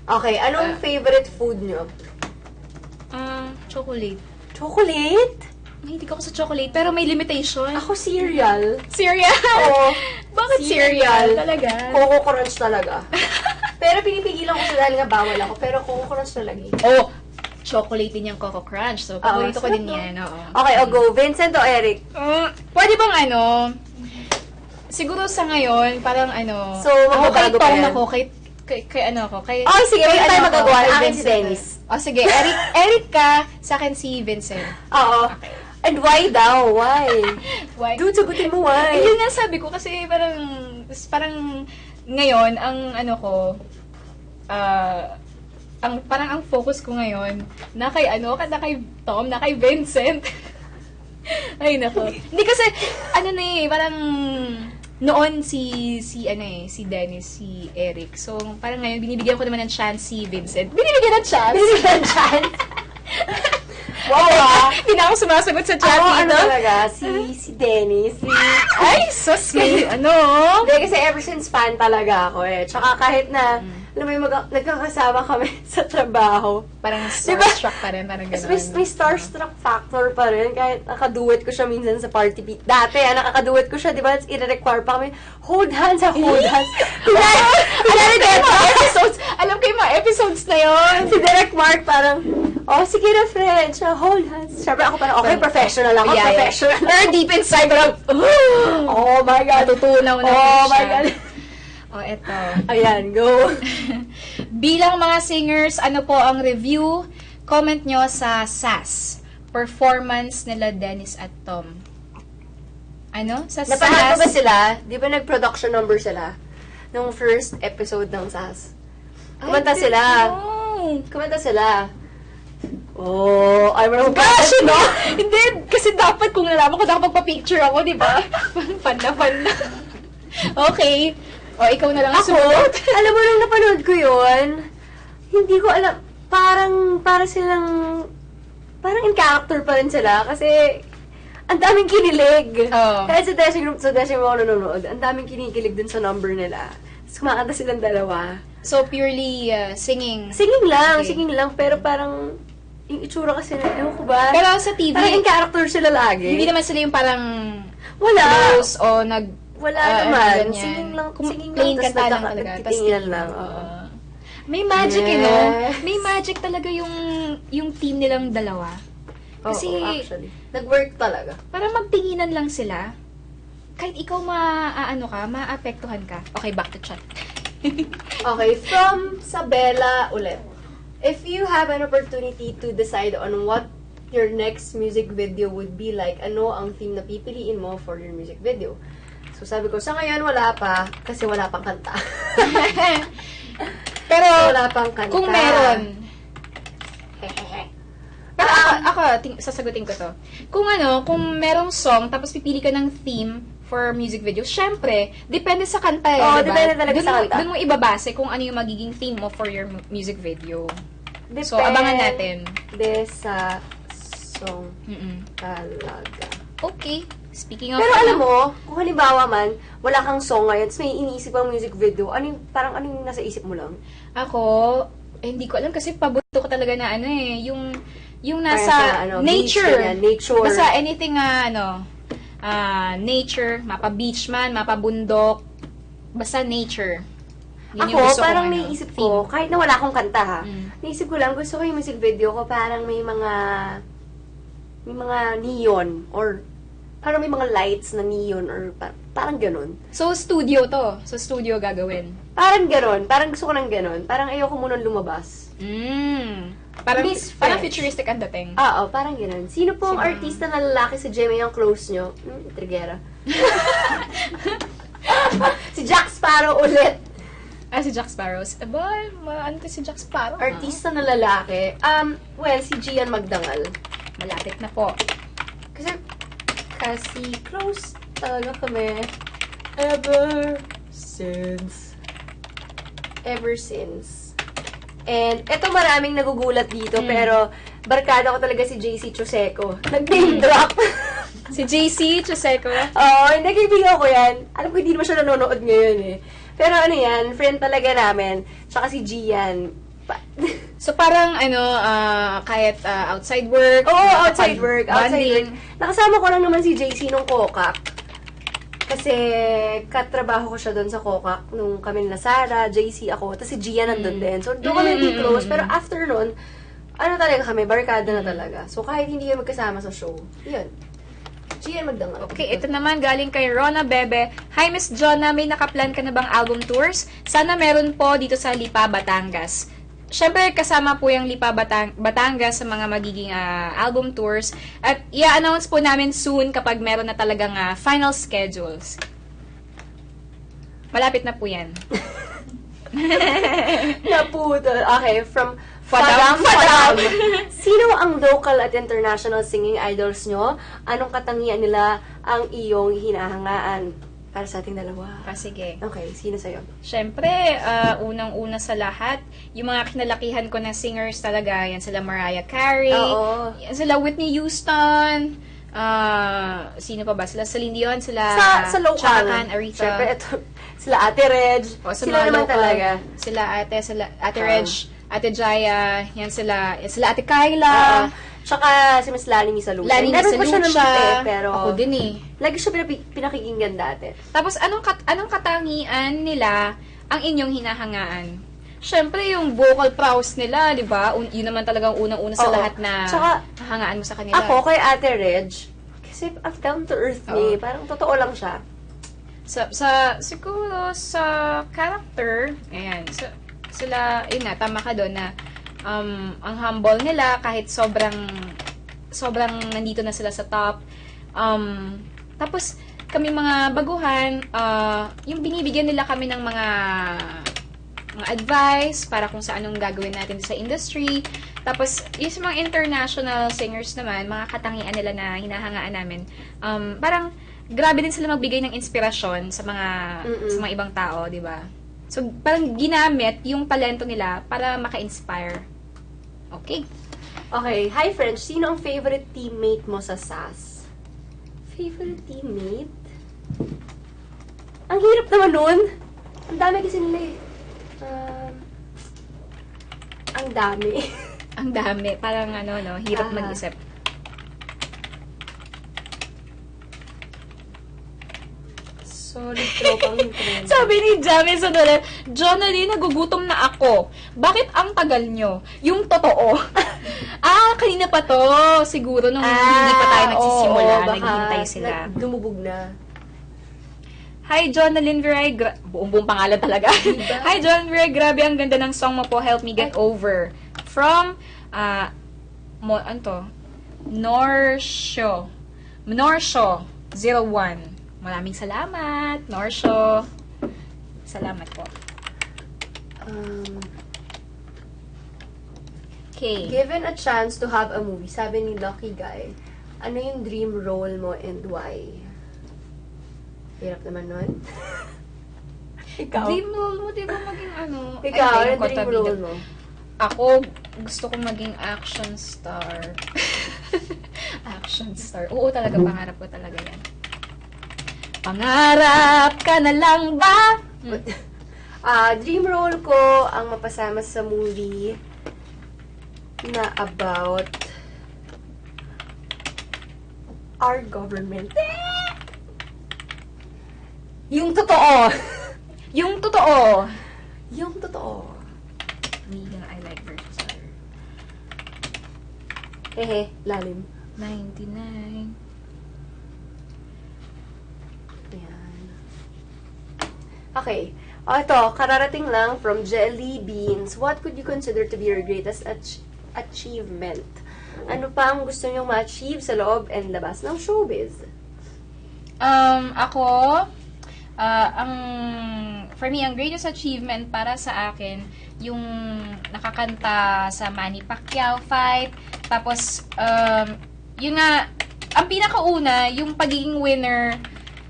Okay, anong favorite food nyo? Chocolate. Chocolate? Mahilig ako sa chocolate, pero may limitation. Ako cereal. Cereal? Oo. Bakit cereal? Talaga? Coco Crunch talaga. Pero pinipigilan ko siya dahil nga bawal ako. Pero Coco Crunch talaga eh. Oh, chocolate din yung Coco Crunch. So, paborito ko sarap din to. yan. Oo. Okay, go. Vincent o Eric? Pwede bang siguro sa ngayon, parang So, ako kay magbabago pa Tom yan? ako, kay ano ako, kay... Okay, sige, kay pwede tayo ako, magagawa. kay Akin si Vincent. Dennis. Sige, Eric ka, sa akin si Vincent. Oo. And why daw? Why? Why? Dude, sagutin mo why. Yun nga sabi ko, kasi parang ngayon, ang ang focus ko ngayon, na kay Tom, na kay Vincent. Ay, nako. Hindi kasi, parang, noon si Dennis, si Eric. So, parang ngayon, binibigyan ko naman ng chance si Vincent. Binibigyan ng chance? Binibigyan ng chance? Wow, hindi na ako sumasagot sa chat dito. Talaga? Si Dennis. Ay, sus, may Hindi, kasi ever since fan talaga ako eh. Tsaka kahit na, alam mo yung nagkakasama kami sa trabaho. Parang starstruck pa rin, parang gano'n. May starstruck factor pa rin. Kahit nakaduet ko siya minsan sa party beat. Dati, nakakaduet ko siya, di ba? I-require pa kami, hold hands. Alam ko yung mga episodes na yun. Si Derek Mark parang, sige na, friend. Siya, hold hands. Siyempre ako parang, okay, professional ako. Yeah. Professional. Pero deep inside, parang, oh my God. Natutunaw na Oh my siya. God. Eto. Ayan, go. Bilang mga singers, ano po ang review? Comment nyo sa SAS. Performance nila Dennis at Tom. Sa SAS? Napanood ba sila? Di ba nag-production number sila? Nung first episode ng SAS. Kumanta sila. Kumanta sila. Oh, I'm a Gosh, no? Hindi, kasi dapat kung nalaman ko, dapat magpa-picture ako, di ba? Fan na. Okay. Ikaw na lang ang sumunod. Alam mo, nung napanood ko yun, hindi ko alam, parang in character pa rin sila, kasi ang daming kinilig. Kahit sa Dashing Room ako nanonood, ang daming kinikilig dun sa number nila. Tapos kumakanta silang dalawa. So, purely singing? Singing lang, pero parang, yung itsura kasi, ewan ko ba? Pero sa TV, parang in character sila lagi. Hindi naman sila yung parang close o wala naman. Singing lang. Plain kanta lang talaga. Titingnan lang. May magic, Yes. May magic talaga yung team nilang dalawa. Kasi, actually. Nag-work talaga. parang magtinginan lang sila. Kahit ikaw maapektuhan ka. Okay, back to chat. Okay, from Sabella ulit. If you have an opportunity to decide on what your next music video would be like, ano ang theme na pipiliin mo for your music video? So, sabi ko, sa ngayon, wala pa. Kasi wala pang kanta. Pero, wala pang kanta. kung meron, pero sasagutin ko to. Kung merong song, tapos pipili ka ng theme for music video, syempre, depende sa kanta diba? Depende talaga sa kanta. Doon mo ibabase kung ano yung magiging theme mo for your music video. Depende. So, abangan natin. Depende sa song talaga. Okay. Speaking of Pero alam mo, kung halimbawa man, wala kang song ngayon, tapos may iniisip kang music video, ano yung nasa isip mo lang? Ako, hindi ko alam kasi paborito ko talaga na yung nasa nature. Nature. Basta anything nature, mapa-beach man, mapa-bundok, basta nature. Yun yung Ako, gusto parang kong, naisip ko, kahit na wala akong kanta ha, naisip ko lang, gusto ko yung music video ko, parang may mga neon, or parang may mga lights na neon, or parang ganun. So, studio to. So, studio gagawin. Parang ganun. Parang gusto ko ng ganun. Parang ayoko munang lumabas. Parang futuristic ang dating. Oo, parang ganun. Sino po ang artista na lalaki sa GMA ang close nyo? Trigera. Si Jack Sparrow ulit. Si Jack Sparrow. Ano to si Jack Sparrow? Artista na lalaki. Si Gian Magdangal. Malapit na po. Kasi close talaga kami. Ever since. And eto maraming nagugulat dito, pero barkada ko talaga si JC Choseco. Nag-name drop. Si JC Choseco? Oo, hindi, kaibigan ko yan. Alam ko hindi naman siya nanonood ngayon eh. Pero yan, friend talaga namin. Tsaka si Gian. So, parang, kahit outside work. Oo, outside work. Nakasama ko lang naman si JC nung Kokak. Kasi katrabaho ko siya doon sa Kokak nung kami na Sarah, JC ako, tapos si Gia nandun din. So, doon kami naging close. Pero after nun, ano talaga kami, barkada na talaga. So, kahit hindi kami magkasama sa show, yun. Gia magdangal. Okay, ito naman galing kay Rona Bebe. Hi, Miss Jonna, may nakaplan ka na bang album tours? Sana meron po dito sa Lipa, Batangas. Siyempre, kasama po yung Lipa Batangas sa mga magiging album tours. At i-announce po namin soon kapag meron na talagang final schedules. Malapit na po yan. Naputol. Okay, from Fadam. Sino ang local at international singing idols nyo? Anong katangian nila ang iyong hinahangaan? Para sa ating dalawa. Sige. Okay, sino sa'yo? Siyempre, unang-una sa lahat, yung mga kinalakihan ko na singers talaga, yan sila Mariah Carey, Oo. yan sila Whitney Houston, sino pa ba? Sila Celine Dion, sila Sa local. Chaka Khan, Aretha. Siyempre, ito, sila Ate Reg. O, sa Sila mga naman local, talaga. Sila Ate Reg, Ate Jaya, yan sila Ate Kyla. Tsaka si Miss Lani Misalucha. Lani Never ko siya Misalucha. namit pero Ako din eh. lagi siya pinakikinggan dati. Tapos, anong katangian nila ang inyong hinahangaan? Siyempre, yung vocal prowess nila, di ba? Yun naman talagang unang-una sa Oo. lahat na Tsaka, hangaan mo sa kanila. Ako, kay Ate Reg, kasi down to earth niya. Oo. Parang totoo lang siya. Siguro, sa character, ayan, sila, yun na, tama ka doon na, ang humble nila, kahit sobrang nandito na sila sa top. Tapos, kami mga baguhan, yung binibigyan nila kami ng mga advice para kung saan anong gagawin natin sa industry. Tapos, yung sa mga international singers naman, mga katangian nila na hinahangaan namin, parang grabe din sila magbigay ng inspirasyon sa mga ibang tao, di ba? So, parang ginamit yung talento nila para maka-inspire. Okay. Okay, hi friends. Sino ang favorite teammate mo sa SAS? Favorite teammate? Ang hirap naman nun. Ang dami kasi nila eh. Ang dami. Ang dami. Parang hirap mag-isip. Solid tropang friend. Sabi ni Jamie sa doon, Jonalyn, nagugutom na ako. Bakit ang tagal nyo? Yung totoo. Kanina pa to. Siguro nung hindi pa tayo nagsisimula, naghihintay sila. Dumubog na. Hi, Jonalyn Viray. Buong pangalan talaga. Hi, John Viray. Grabe, ang ganda ng song mo po. Help Me Get Over. From, Norsho 01. Maraming salamat, Norsho. Salamat po. Okay. Given a chance to have a movie, sabi ni Lucky Guy, ano yung dream role mo and why? Hirap naman nun. Ikaw? Dream role mo, di ba maging Ikaw, ano yung dream role mo? Ako, gusto kong maging action star. Action star. Oo, talaga, pangarap ko talaga yan. Pangarap ka na lang ba? Dream role ko ang mapasama sa movie na about our government. Yung totoo. Yung totoo. Yung totoo. I like versus other. Hehe, lalim. 99. Ayan. Okay. Ito, kararating lang from Jelly Beans. What could you consider to be your greatest achievement? Ano pa ang gusto niyong ma-achieve sa loob and labas ng showbiz? For me, ang greatest achievement para sa akin, yung nakakanta sa Manny Pacquiao fight. Tapos, yun nga, ang pinakauna, yung pagiging winner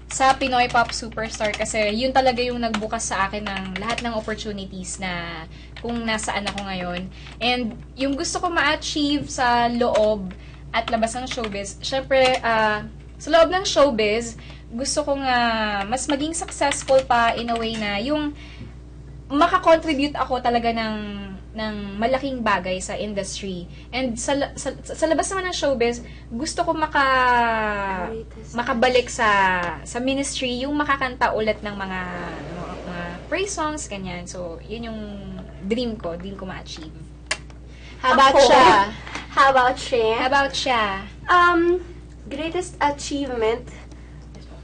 sa Pinoy Pop Superstar kasi yun talaga yung nagbukas sa akin ng lahat ng opportunities na kung nasaan ako ngayon. And yung gusto ko ma-achieve sa loob at labas ng showbiz, syempre, sa loob ng showbiz, gusto ko nga mas maging successful pa in a way na yung makakontribute ako talaga ng ng malaking bagay sa industry. And sa labas naman ng showbiz, gusto ko makabalik sa ministry, yung makakanta ulit ng mga praise songs, ganyan. So, yun yung dream ko ma-achieve. How about siya? How about siya? How about siya? Greatest achievement,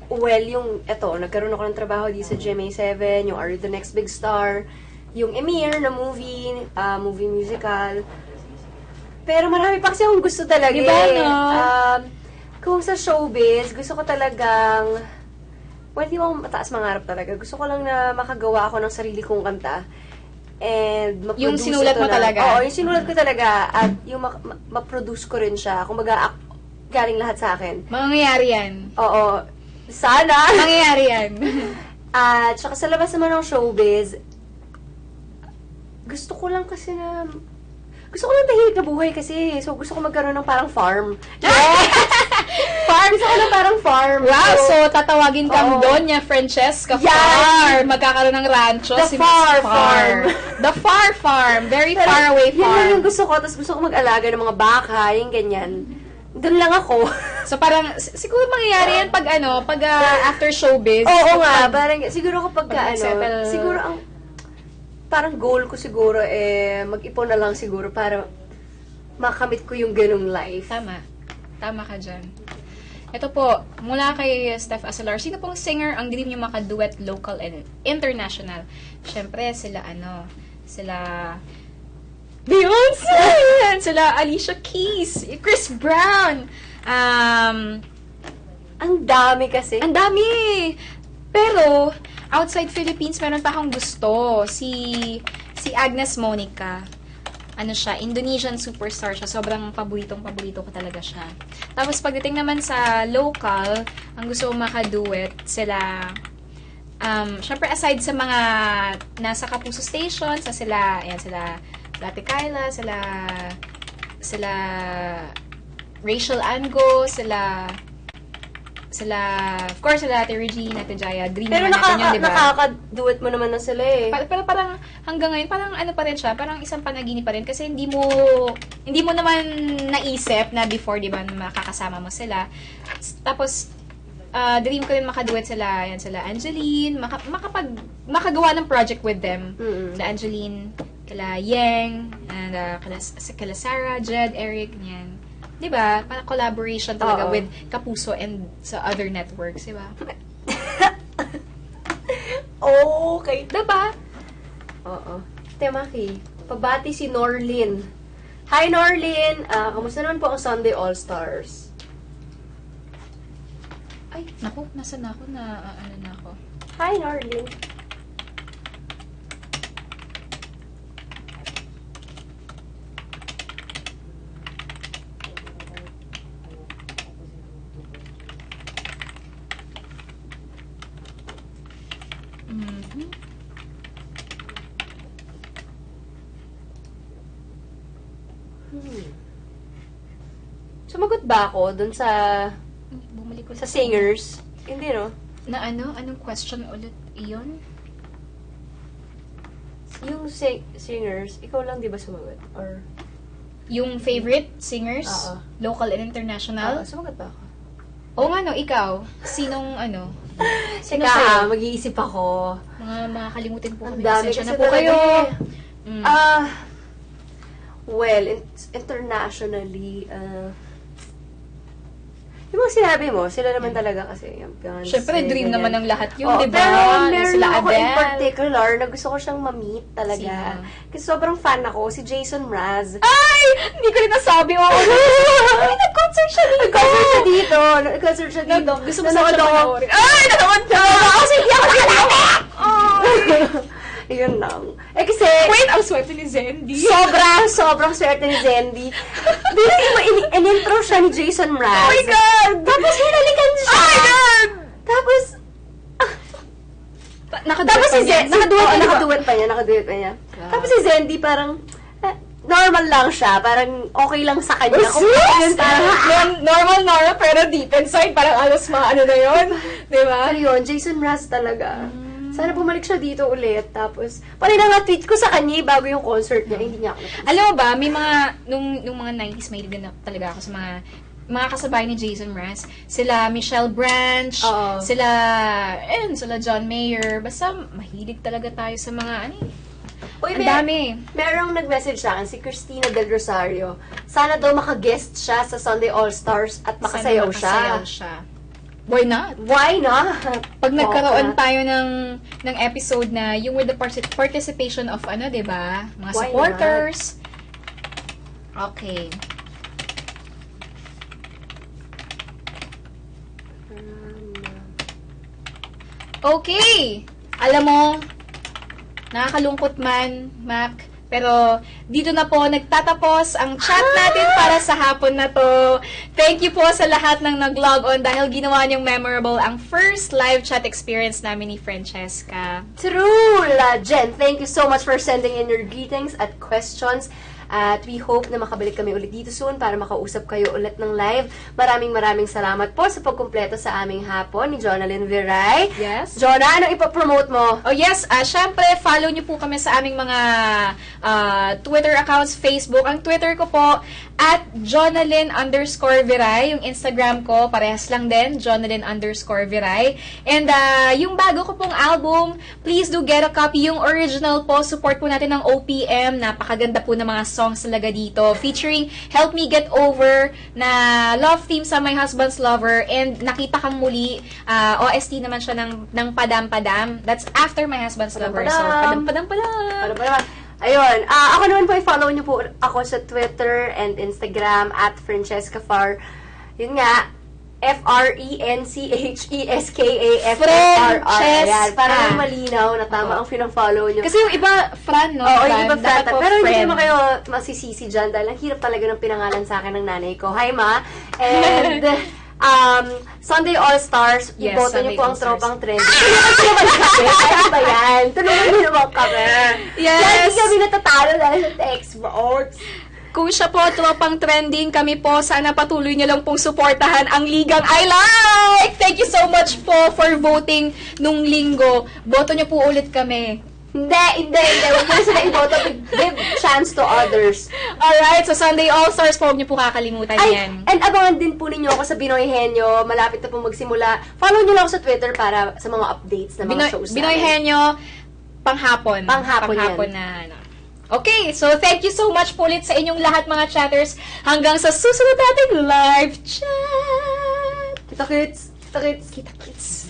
well, yung, nagkaroon ako ng trabaho dito sa GMA7, yung Are You the Next Big Star, yung Emir na movie musical. Pero marami pa kasi akong gusto talaga. Diba, no? Kung sa showbiz, gusto ko talagang, well, di ako mataas mangarap talaga. Gusto ko lang na makagawa ako ng sarili kong kanta. And ma-produce yung sinulat mo talaga? Oo, yung sinulat ko talaga. At yung ma-produce ko rin siya. Kung galing lahat sa akin. Mangyayari yan. Oo. Sana! Mangyayari yan. At saka sa labas naman ng showbiz, gusto ko lang tahimik na buhay kasi. So, gusto ko magkaroon ng parang farm. Farm! Gusto ko ng parang farm. Wow! So, tatawagin kami doon niya, Francesca Farm. Magkakaroon ng rancho. The Far Farm. The Far Farm. Very far away farm. Yan yung gusto ko. Tapos gusto ko mag-alaga ng mga baka, yung ganyan. Doon lang ako. So, parang, siguro mangyayari yan pag after showbiz. Oo nga. Parang, siguro kapag settle. siguro ang, parang goal ko siguro, mag-ipon na lang siguro para makamit ko yung ganung life. Tama. Tama ka dyan. Ito po, mula kay Steph Asalar, sino pong singer ang dream niyo makaduet local and international? Siyempre, sila Beyonce! Sila Alicia Keys, Chris Brown. Ang dami kasi. Ang dami! Pero, outside Philippines, meron pa akong gusto. Si Agnes Monica. Siya, Indonesian superstar siya. Sobrang paboritong ko talaga siya. Tapos, pagdating naman sa local, ang gusto kong makaduet, sila, syempre, aside sa mga nasa Kapuso Station, sila Ate Kyla, sila Rachel Ango, sila of course, sila Ate Regine, Ate Jaya, dream pero naman natin yun, diba? nakaka-duet mo naman na sila eh. Pero parang hanggang ngayon, parang pa rin siya, parang isang panaginip pa rin kasi hindi mo naman naisip na before, diba, na makakasama mo sila. Tapos, dream ko rin makaduet sila Angeline, makagawa ng project with them. Mm-hmm. Sila Angeline, kala Yeng, and kala Sarah, Jed, Eric, yan. Diba? Parang collaboration talaga with Kapuso and sa other networks, diba? Okay. Diba? Oo. Temaki, pabati si Norlin. Hi, Norlin! Kamusta naman po ang Sunday All-Stars? Ay, naku, nasa na ako na, na ako. Hi, Norlin. Sumagot ba ako dun sa Bumalik ulit sa singers? Hindi, no? Na anong question ulit iyon? Yung singers, ikaw lang di ba sumagot? Or Yung favorite singers? Oo. Local and international? sumagot ba ako? Oo nga, no, ikaw. Sinong Sino Teka, sa'yo? mag-iisip ako. Mga kalimutin po Ang kami. dami Pasensya kasi na po talaga kayo. eh. Well, internationally, yung mga sinabi mo, sila naman talaga kasi yung Beyonce. Syempre, dream ganyan. naman ng lahat yun, di ba? Pero meron Sila ako in Adele. particular na gusto ko siyang ma-meet talaga. Sino? Kasi sobrang fan ako, si Jason Mraz. Ay! Hindi ko rin nasabi. Oo. Ay, nag-concert siya dito. Nag-concert siya dito. Gusto mo sa siya panoorin. Ay! Nanood na! Kasi hindi ako nakalapit! Yun lang. Kasi, Wait, ang swerte ni Zendy. sobrang swerte ni Zendy. Dito in-intro siya ni Jason Mraz. Oh my God! Tapos hinalikan siya. Oh my God! Tapos, Nakaduet pa niya. nakaduet pa niya. Wow. Tapos si Zendy parang, normal lang siya. Parang okay lang sa kanya. Kung parang, Normal, pero deep inside, parang alas mga na yun. Di ba? pero yun, Jason Mraz talaga. Sana bumalik siya dito ulit. Tapos, parang nga-tweet ko sa kanya bago yung concert niya. Hindi niya ako napansin. Alam mo ba, may mga, nung mga 90s, may na talaga ako sa mga kasabay ni Jason Mraz. Sila Michelle Branch, Oo. sila John Mayer. Basta mahilig talaga tayo sa mga, Uy, ang dami. Merong nag-message sa akin, si Christina Del Rosario. Sana daw maka-guest siya sa Sunday All-Stars at makasayaw siya. Why not? Why not? Pag nagkaroon tayo ng episode na yung with the participation of di ba? Mga Why supporters. Okay. Okay. Alam mo, nakakalungkot man, Mac, pero dito na po nagtatapos ang chat natin para sa hapon na to. Thank you po sa lahat ng nag-log on dahil ginawa niyong memorable ang first live chat experience namin ni Francesca. True, Jen. Thank you so much for sending in your greetings at questions. At we hope na makabalik kami ulit dito soon para makausap kayo ulit ng live. Maraming salamat po sa pagkumpleto sa aming hapon ni Jonalyn Viray. Yes. Jonah, anong ipapromote mo? Oh yes, syempre follow niyo po kami sa aming mga Twitter accounts, Facebook. Ang Twitter ko po, @Jonalyn_Viray. Yung Instagram ko, parehas lang din, Jonalyn_Viray. And yung bago ko pong album, please do get a copy. Yung original po, support po natin ng OPM. Napakaganda po ng mga songs talaga dito. Featuring Help Me Get Over na love theme sa My Husband's Lover and Nakita Kang Muli. OST naman siya ng Padam Padam. That's after My Husband's Lover. So, Padam Padam Padam. Ayun. Ako naman po, i-follow niyo po ako sa Twitter and Instagram @FrancescaFar. Yun nga, FRENCHESKAFFRR. Ayan, para malinaw na tama ang pinang-follow niyo. Kasi yung iba, Fran, no? Oo, yung iba Fran. Dapat po Pero hindi friend. naman kayo masisisi dyan dahil ang hirap talaga ng pinangalan sa akin ng nanay ko. Hi, Ma. And Sunday All-Stars, Yes, iboto Sunday niyo po ang All-Stars. tropang trending. Tulungan niyo naman kami. Ano ba yan? Tulungan niyo naman kami. Yes. Lagi kami natatalo dahil sa text votes. Kung siya po, tropang trending, kami po, sana patuloy niyo lang pong suportahan ang Ligang I Like! Thank you so much po for voting nung linggo. Boto niyo po ulit kami. Hindi. Huwag mo sila iboto. Give chance to others. Alright, so Sunday All-Stars po, huwag niyo po kakalimutan yan. And abangan din po ninyo ako sa Binoy Henyo. Malapit na po magsimula. Follow nyo lang ako sa Twitter para sa mga updates na mga shows Binoy namin. Henyo, panghapon. Panghapon na, Okay, so thank you so much po ulit sa inyong lahat mga chatters. Hanggang sa susunod nating live chat. Kita kits. Kita kits.